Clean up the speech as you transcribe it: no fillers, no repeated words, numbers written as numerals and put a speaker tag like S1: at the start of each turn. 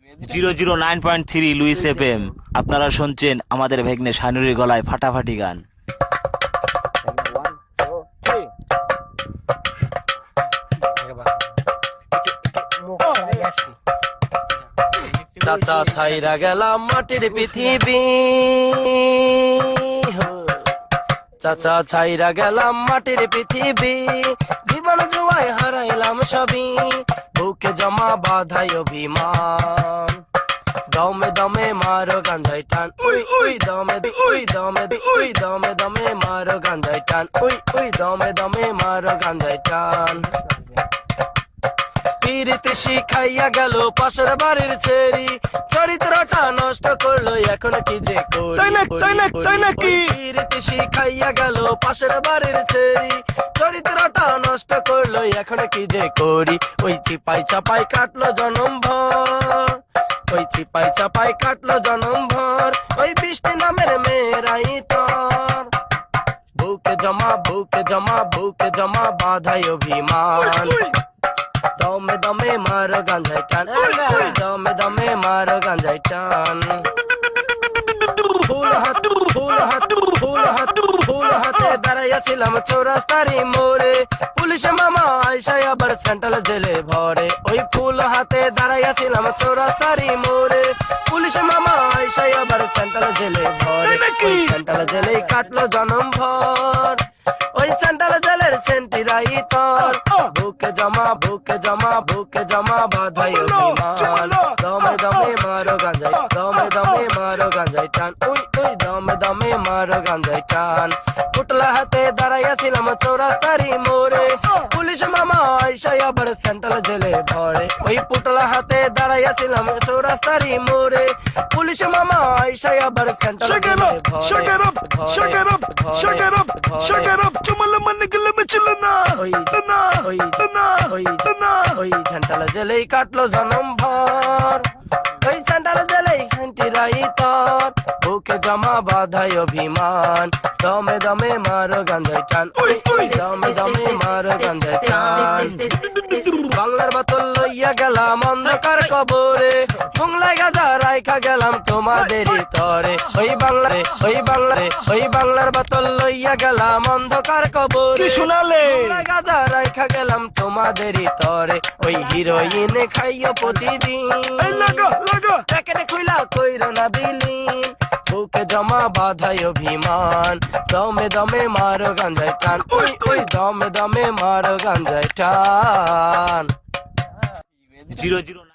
S1: 009.3 Luis FM. আপনারা শুনছেন আমাদের ভেগ্নে শানুরির গলায় ফাটাফাটি গান।
S2: চাচা ছাইরা গেলাম মাটির পৃথিবী, চাচা ছাইরা গেলাম মাটির পৃথিবী, জীবন জুয়ায় হারাইলাম সবই, বুকে জমা বাধাই অভিমান, দমে দমে মারো গাঞ্জাই টান, উই উই দমে উই দমে উই দমে দমে মারো গাঞ্জাই টান, উই উই দমে দমে মারো গাঞ্জাই টান। পিরিতি শিখাইয়া গেল পাশের বাড়ির ছেড়ি, চরিত্রটা নষ্ট করলো এখন কি যে করি। পিরিতি শিখাইয়া গেল পাশের বাড়ির ছেড়ি, চরিত্রটা নষ্ট করলো এখন কি যে করি। ওই চিপাই চাপাই কাটলো জনম ভর, ওই চিপাই চাপাই কাটলো জনম ভর, ওই বৃষ্টি নামের মেয়েরাই তোর, বুকে জমা বুকে জমা বুকে জমা বাধাই অভিমান, দমে দমে মারো গাঞ্জাই টান, দমে দমে মারো গাঞ্জাই টান। ফুল হাত ফুল হাত ফুল হাত ফুল হাতে দাঁড়াইয়াছিলাম চৌরাস্তারি মোড়ে, পুলিশ মামা আইসাই আবার সেন্ট্রাল জেলে ভরে। ওই ফুল হাতে দাঁড়াইয়াছিলাম চৌরাস্তারি মোড়ে, পুলিশ মামা আইসাই আবার সেন্ট্রাল জেলে ভরে। সেন্ট্রাল জেলেই কাটলো জনম ভর, ওই সেন্ট্রাল জেলের সেন্টিরাই তোর, বুকে জমা বুকে জমা বুকে জমা বাধাই অভিমান, দমে দমে মারো গাঞ্জাই, দমে দমে মারো গাঞ্জাই টান, উই উই দমে দমে মারো গাঞ্জাই টান। পুটলা হাতে দাঁড়াইয়াছিলাম চৌরাস্তারি মোড়ে, পুলিশ মামা আইসাই আবার সেন্ট্রাল জেলে ভরে। ওই পুটলা হাতে দাঁড়াইয়াছিলাম চৌরাস্তারি মোড়ে, পুলিশ মামা আইসাই আবার সেন্ট্রাল জেলে ওই সেন্ট্রাল জেলেই কাটলো জনম ভর, ওই সেন্ট্রাল জেলেই সেন্টিরাই তোর, বুকে জমা বাধাই অভিমান, দমে দমে মারো গাঞ্জাই টান, দমে দমে মারো গাঞ্জাই টান। বাংলার বোতল লইয়া গেলাম অন্ধকার কবরে, বাংলায় গাজা রাইখা গেলাম তোমাদেরই তরে। ওই বাংলায় ওই বাংলায় ওই বাংলার বোতল লইয়া গেলাম অন্ধকার কবরে,
S1: শোনালে
S2: গাজা রাইখা গেলাম তোমাদেরই তরে। ওই হিরোইন খাইও প্রতিদিন, প্যাকেটে খুইলা কইরো না বিলীন, বুকে জমা বাধাই অভিমান, দমে দমে মারো গাঞ্জাই টান, উই উই দমে দমে মারো গাঞ্জাই টান।
S1: 009